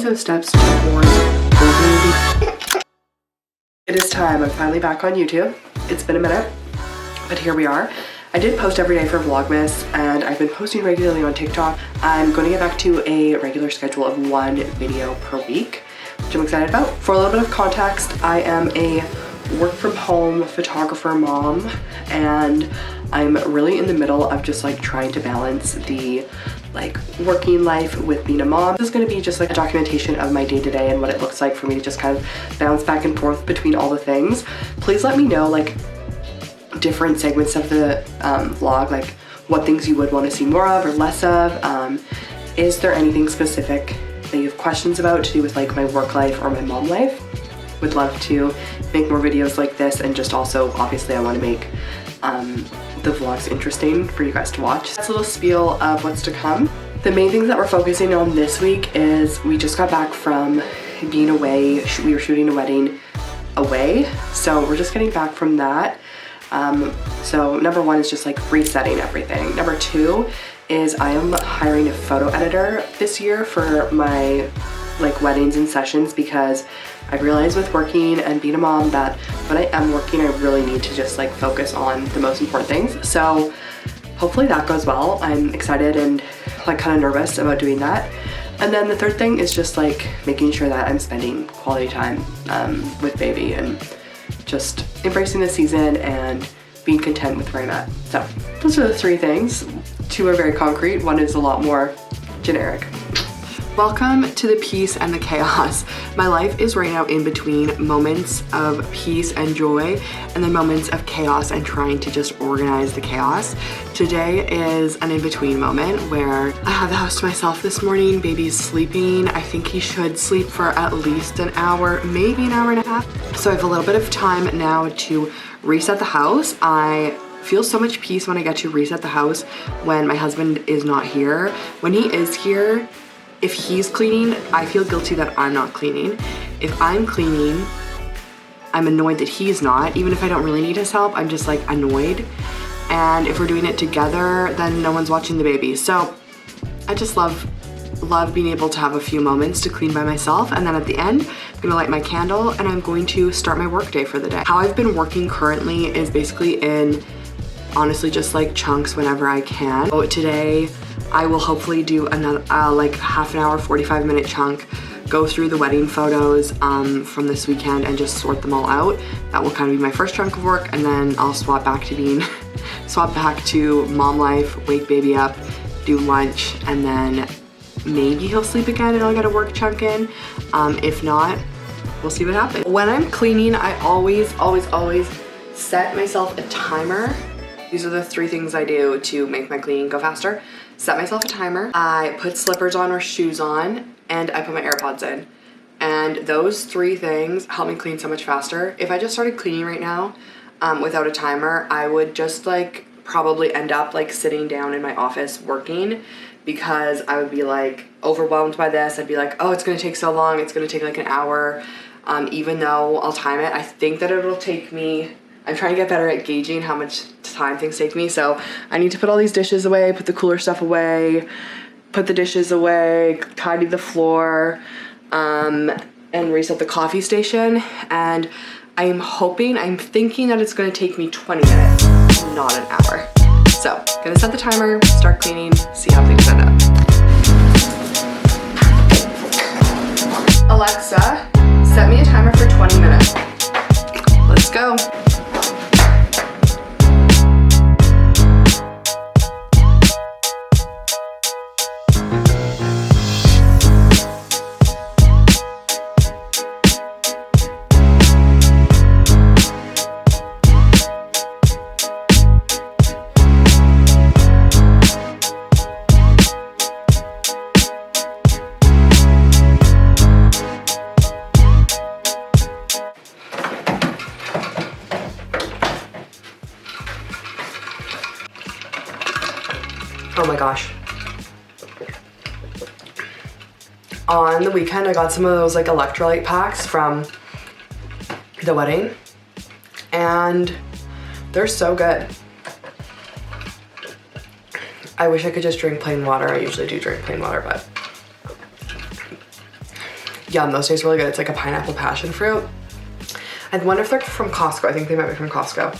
to the steps toward building. It is time. I'm finally back on YouTube. It's been a minute, but here we are. I did post every day for Vlogmas, and I've been posting regularly on TikTok. I'm going to get back to a regular schedule of 1 video per week, which I'm excited about. For a little bit of context, I am a work from home photographer mom, and I'm really in the middle of just like trying to balance the working life with being a mom. This is going to be just like a documentation of my day-to-day and what it looks like for me to just kind of bounce back and forth between all the things. Please let me know like different segments of the vlog, like what things you would want to see more of or less of. Is there anything specific that you have questions about to do with like my work life or my mom life? Would love to make more videos like this, and just also obviously I want to make the vlogs interesting for you guys to watch. That's a little spiel of what's to come. The main things that we're focusing on this week is we just got back from being away. We were shooting a wedding away, so we're just getting back from that. So number 1 is just like resetting everything. Number 2 is I am hiring a photo editor this year for my weddings and sessions, because I realized with working and being a mom that when I am working, I really need to just focus on the most important things. So hopefully that goes well. I'm excited and kind of nervous about doing that. And then the third thing is just making sure that I'm spending quality time with baby and just embracing the season and being content with where I'm at. So those are the 3 things. 2 are very concrete, 1 is a lot more generic. Welcome to the peace and the chaos. My life is right now in between moments of peace and joy and then moments of chaos and trying to just organize the chaos. Today is an in-between moment where I have the house to myself this morning. Baby's sleeping. I think he should sleep for at least an hour, maybe an hour and a half. So I have a little bit of time now to reset the house. I feel so much peace when I get to reset the house when my husband is not here. When he is here, if he's cleaning, I feel guilty that I'm not cleaning. If I'm cleaning, I'm annoyed that he's not. Even if I don't really need his help, I'm just annoyed. And if we're doing it together, then no one's watching the baby. So I just love being able to have a few moments to clean by myself. And then at the end, I'm gonna light my candle and I'm going to start my work day for the day. How I've been working currently is basically in, honestly, just chunks whenever I can. So today, I will hopefully do another half an hour, 45-minute chunk, go through the wedding photos from this weekend and just sort them all out. That will kind of be my first chunk of work, and then I'll swap back to mom life, wake baby up, do lunch, and then maybe he'll sleep again and I'll get a work chunk in. If not, we'll see what happens. When I'm cleaning, I always set myself a timer. These are the 3 things I do to make my cleaning go faster. Set myself a timer, I put slippers on or shoes on, and I put my AirPods in. And those 3 things help me clean so much faster. If I just started cleaning right now without a timer, I would just probably end up sitting down in my office working, because I would be overwhelmed by this. I'd be oh, it's gonna take so long, it's gonna take an hour. Even though I'll time it, I think that it'll take me, I'm trying to get better at gauging how much time things take me. So I need to put all these dishes away, put the cooler stuff away, put the dishes away, tidy the floor, and reset the coffee station. And I'm thinking that it's gonna take me 20 minutes, not an hour. So gonna set the timer, start cleaning, see how things end up. Alexa, set me a timer for 20 minutes. Let's go. Oh my gosh. On the weekend, I got some of those electrolyte packs from the wedding, and they're so good. I wish I could just drink plain water. I usually do drink plain water, but Yum, those taste really good. It's like a pineapple passion fruit. I wonder if they're from Costco. I think they might be from Costco.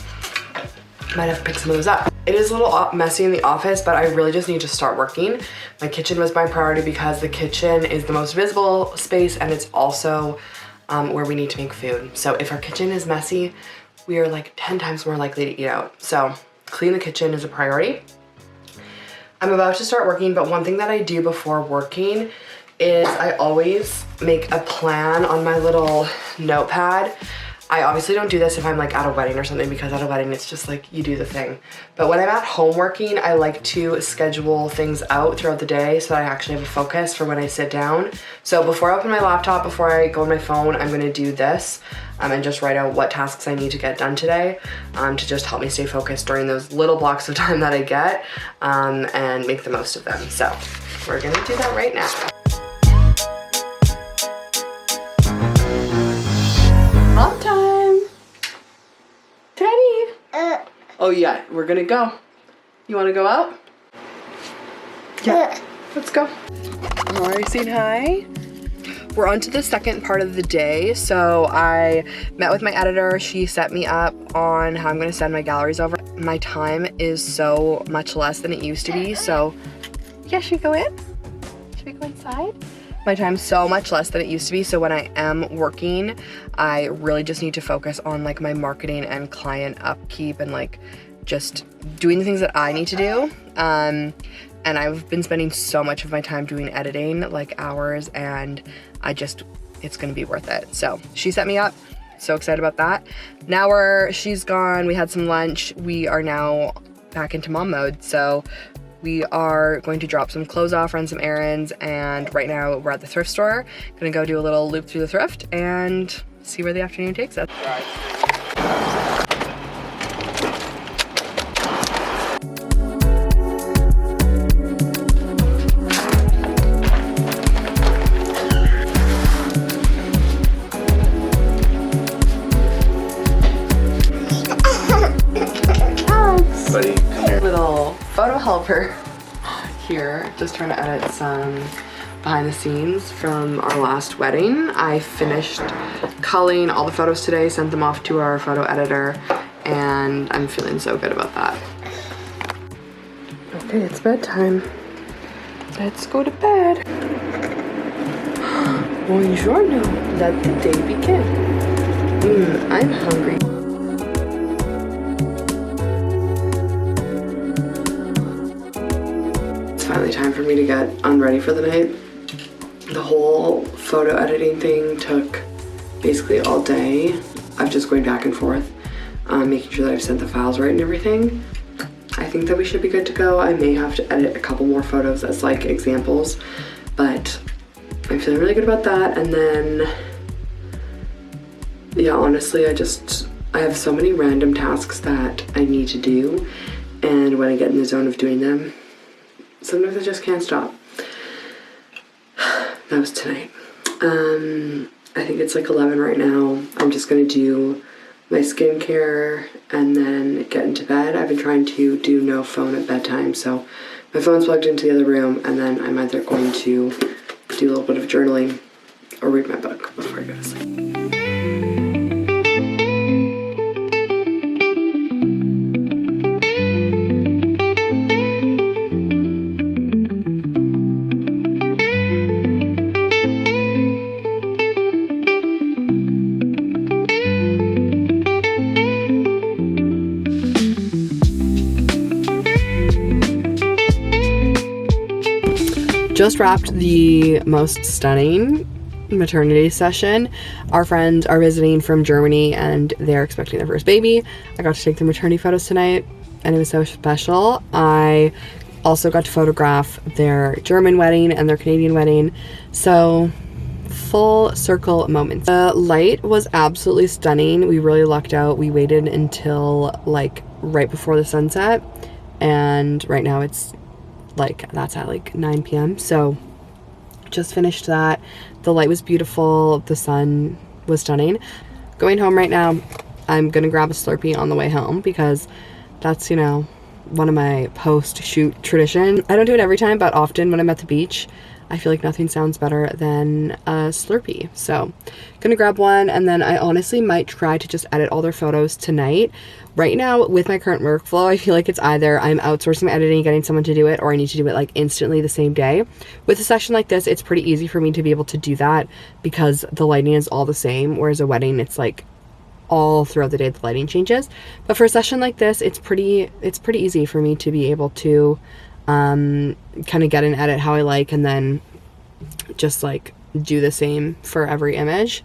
Might have to pick some of those up. It is a little messy in the office, but I really just need to start working. My kitchen was my priority because the kitchen is the most visible space, and it's also where we need to make food. So if our kitchen is messy, we are like 10 times more likely to eat out. So clean the kitchen is a priority. I'm about to start working, but one thing that I do before working is I always make a plan on my little notepad. I obviously don't do this if I'm like at a wedding or something, because at a wedding it's just like you do the thing. But when I'm at home working, I like to schedule things out throughout the day so that I actually have a focus for when I sit down. So before I open my laptop, before I go on my phone, I'm gonna do this and just write out what tasks I need to get done today to just help me stay focused during those little blocks of time that I get and make the most of them. So we're gonna do that right now. Mom time! Teddy! Oh yeah, we're gonna go. You wanna go out? Yeah, let's go. Are you saying hi? We're on to the second part of the day. So I met with my editor. She set me up on how I'm gonna send my galleries over. My time is so much less than it used to be. So yeah, should we go in? Should we go inside? My time's so much less than it used to be, so when I am working, I really just need to focus on like my marketing and client upkeep and like just doing the things that I need to do. And I've been spending so much of my time doing editing, like hours, and it's gonna be worth it. So she set me up, so excited about that. Now she's gone, we had some lunch, we are now back into mom mode. So we are going to drop some clothes off, run some errands, and right now we're at the thrift store. Gonna go do a little loop through the thrift and see where the afternoon takes us. Buddy, come here. Little photo helper here, just trying to edit some behind the scenes from our last wedding. I finished culling all the photos today, sent them off to our photo editor, and I'm feeling so good about that. Okay, it's bedtime. Let's go to bed. Buongiorno, let the day begin. I'm hungry. Finally time for me to get unready for the night. The whole photo editing thing took basically all day of just going back and forth, making sure that I've sent the files right and everything. I think that we should be good to go. I may have to edit a couple more photos as like examples, but I'm feeling really good about that. And then, yeah, honestly, I have so many random tasks that I need to do, and when I get in the zone of doing them, sometimes I just can't stop. That was tonight. I think it's like 11 right now. I'm just gonna do my skincare and then get into bed. I've been trying to do no phone at bedtime, so my phone's plugged into the other room, and then I'm either going to do a little bit of journaling or read my book before I go to sleep. Just wrapped the most stunning maternity session. Our friends are visiting from Germany and they're expecting their first baby. I got to take their maternity photos tonight and it was so special. I also got to photograph their German wedding and their Canadian wedding. So full circle moments. The light was absolutely stunning. We really lucked out. We waited until like right before the sunset, and right now it's like that's at like 9 p.m. So just finished that. The light was beautiful. The sun was stunning. Going home right now. I'm gonna grab a Slurpee on the way home because that's, you know, one of my post-shoot tradition. I don't do it every time, but often when I'm at the beach, I feel like nothing sounds better than a Slurpee. So gonna grab one, and then I honestly might try to just edit all their photos tonight. Right now, with my current workflow, I feel like it's either I'm outsourcing my editing, getting someone to do it, or I need to do it like instantly the same day. With a session like this, it's pretty easy for me to be able to do that because the lighting is all the same, whereas a wedding, it's like all throughout the day the lighting changes. But for a session like this, it's pretty easy for me to be able to kind of get an edit how I like, and then just like do the same for every image.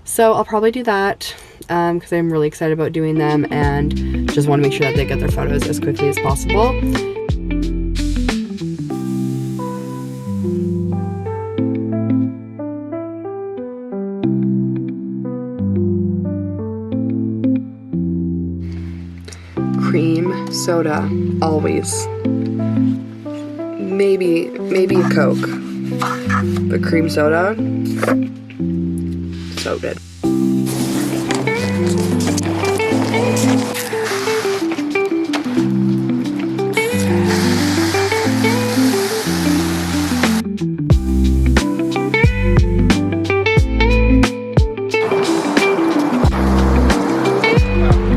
So I'll probably do that because I'm really excited about doing them and just want to make sure that they get their photos as quickly as possible. Cream soda, always. Maybe a Coke, but cream soda, so good.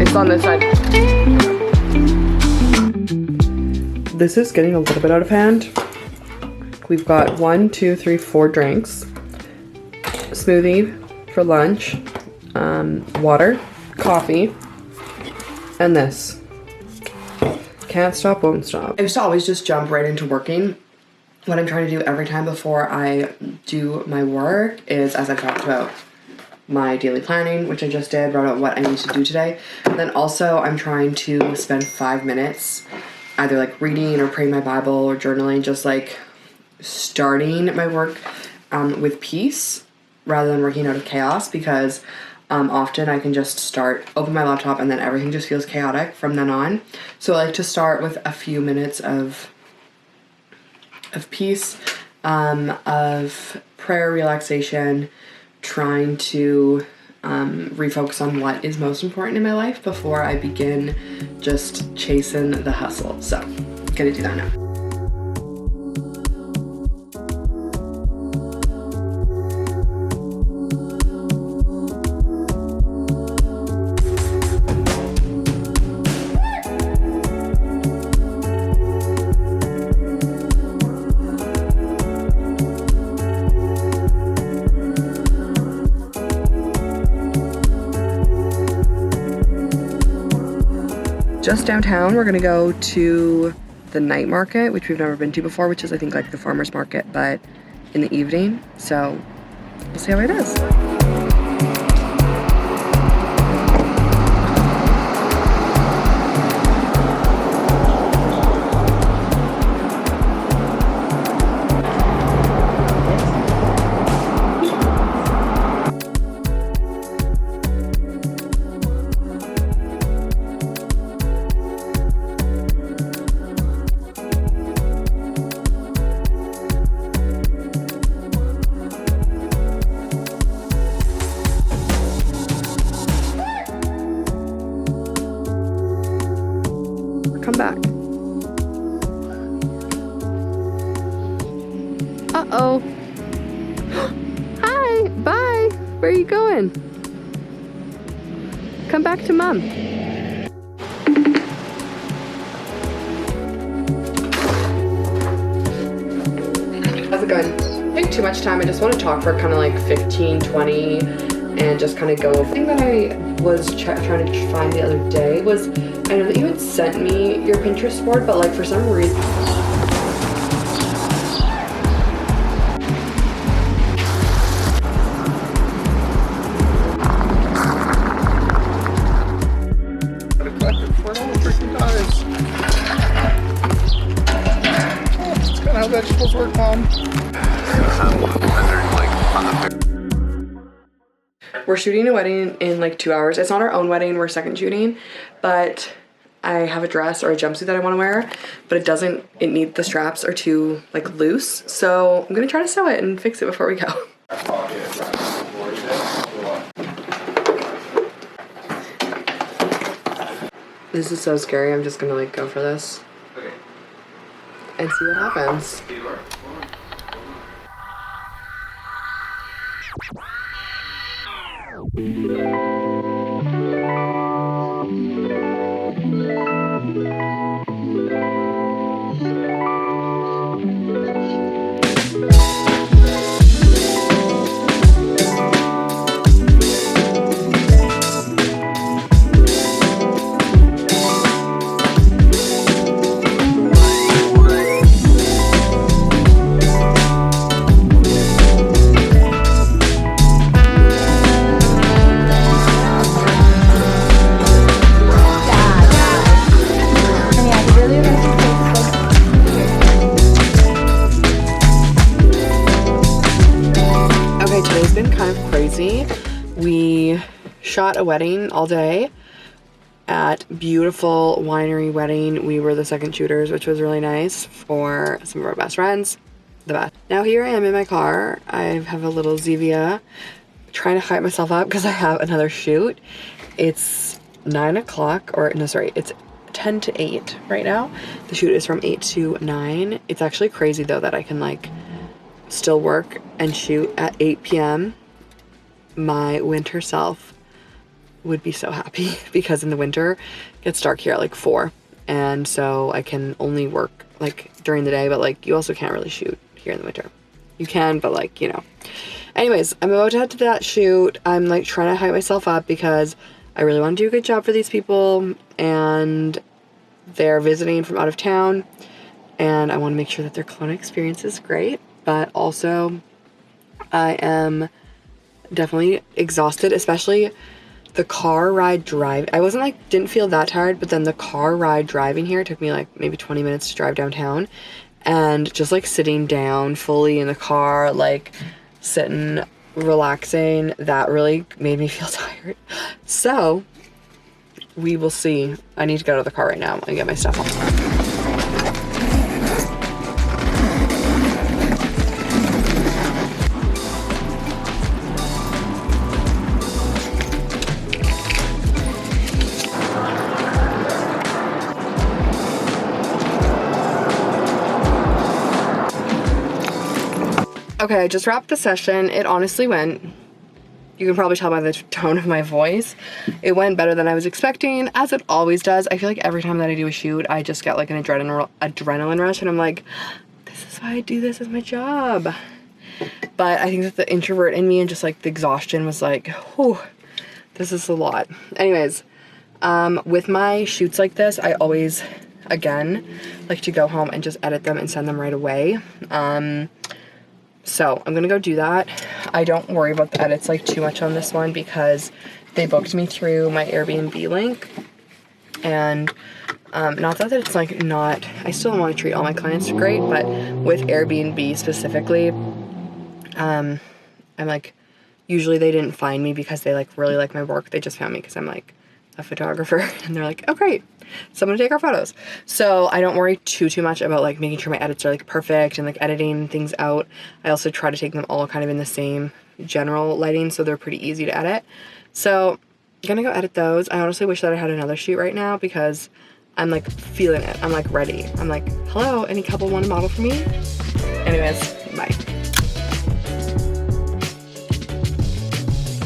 It's on this side. This is getting a little bit out of hand. We've got 1, 2, 3, 4 drinks, smoothie for lunch, water, coffee, and this. Can't stop, won't stop. I used to always just jump right into working. What I'm trying to do every time before I do my work is, as I've talked about, my daily planning, which I just did, wrote out what I need to do today. And then also I'm trying to spend 5 minutes either like reading or praying my Bible or journaling, just like starting my work with peace rather than working out of chaos, because often I can just open my laptop and then everything just feels chaotic from then on. So I like to start with a few minutes of peace, of prayer, relaxation, trying to refocus on what is most important in my life before I begin just chasing the hustle. So I'm gonna do that now. Just downtown, we're gonna go to the night market, which we've never been to before, which is I think like the farmer's market, but in the evening. So we'll see how it is. Come back. Uh-oh. Hi, bye. Where are you going? Come back to Mom. How's it going? Take too much time. I just want to talk for kind of like 15, 20 and just kind of go over. The thing that I was trying to find the other day was, I know that you had sent me your Pinterest board, but like for some reason, That's kind of how vegetables work, Mom. we're shooting a wedding in like 2 hours. It's not our own wedding, we're second shooting, but I have a dress or a jumpsuit that I want to wear, but the straps are too like loose. So I'm gonna try to sew it and fix it before we go. This is so scary. I'm just gonna like go for this and see what happens. We shot a wedding all day at beautiful winery wedding. We were the second shooters, which was really nice for some of our best friends. The best. Now here I am in my car. I have a little Zevia, trying to hype myself up because I have another shoot. It's 9 o'clock, or no, sorry, it's 10 to 8 right now. The shoot is from 8 to 9. It's actually crazy though that I can like still work and shoot at 8 p.m. My winter self would be so happy because in the winter it gets dark here at like 4, and so I can only work like during the day, but like you also can't really shoot here in the winter. You can, but like, you know. Anyways, I'm about to head to that shoot. I'm like trying to hype myself up because I really want to do a good job for these people, and they're visiting from out of town, and I want to make sure that their Kelowna experience is great, but also I am definitely exhausted, especially the car ride drive. I wasn't like, didn't feel that tired, but then the car ride driving here took me like maybe 20 minutes to drive downtown, and just like sitting down fully in the car, like sitting, relaxing, that really made me feel tired. So we will see. I need to get out of the car right now and get my stuff on. Okay, I just wrapped the session. It honestly went, you can probably tell by the tone of my voice, it went better than I was expecting, as it always does. I feel like every time that I do a shoot, I just get like an adrenaline rush, and I'm like, this is why I do this as my job. But I think that the introvert in me and just like the exhaustion was like, whew, this is a lot. Anyways, with my shoots like this, I always, again, like to go home and just edit them and send them right away. So I'm gonna go do that. I don't worry about the edits like too much on this one because they booked me through my Airbnb link, and not that it's like not, I still want to treat all my clients great, but with Airbnb specifically, I'm like, usually they didn't find me because they like really like my work. They just found me because I'm like a photographer, and they're like, oh great, someone to take our photos. So I don't worry too much about like making sure my edits are like perfect and like editing things out. I also try to take them all kind of in the same general lighting, so they're pretty easy to edit. So I'm gonna go edit those. I honestly wish that I had another shoot right now because I'm like feeling it. I'm like ready. I'm like, hello, any couple want to model for me? Anyways, bye.